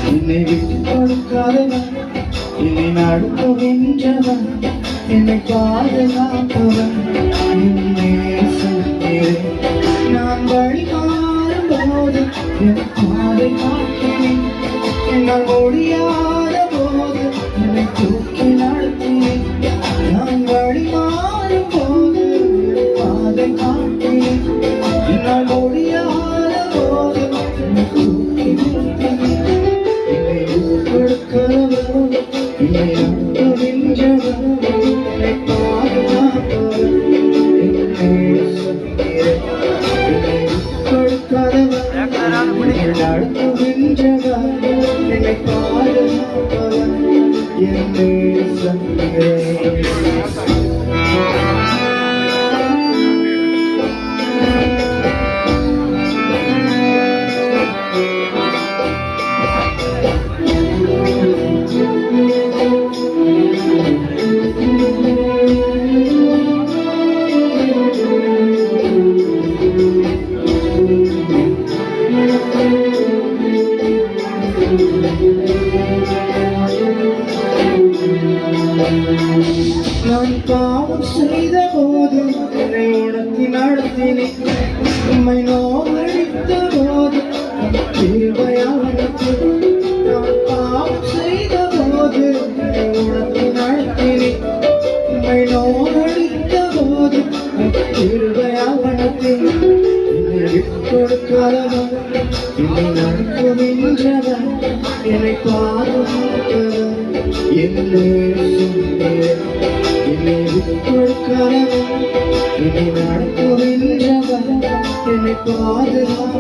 என்னை விட்டு கொடுக்காதவன், என்னை நடத்துகின்றவன், என்னை பாதுகாப்பவன், என்னை நேசம். நான் வழி மாறும் போது என் பாதை காக்கிறேன், என்னால் முடியாத போது என்னை தூக்கி நடத்தினேன். நான் வழி மாறும் போது என் பாதை காக்கிறேன், என்னால் முடியாத போது என்னை தூக்கி நடத்தினேன். என்னை கொடுக்கிறவன், என்னை நம்புகின்றவன், என்னை பாதுகாப்பவன், என்னை நேசிக்கிறேன். என்னை கொடுக்கிறவன், என்னை நடத்துகின்றவன், என்னை பாதுகாப்பவன், என்னை நேசிக்கிறேன். நான் பாவம் செய்த போது என்னை உணர்த்தி நடத்தினேன், உம்மை நோகடித்த போது கிருபையானது. நான் பாவம் செய்த போது என்னை உணர்த்தி நடத்தினேன், உம்மை நோகடித்த போது கிருபையானது. என்னை விட்டு கொடுக்காதவன், என்னை நடத்துகின்றவன், என்னை பாதுகாப்பவன், என்னை என்னை விட்டு கொடுக்கிறவன், என்னை நடத்துகின்றவன், என்னை பாதுகாப்பவன்.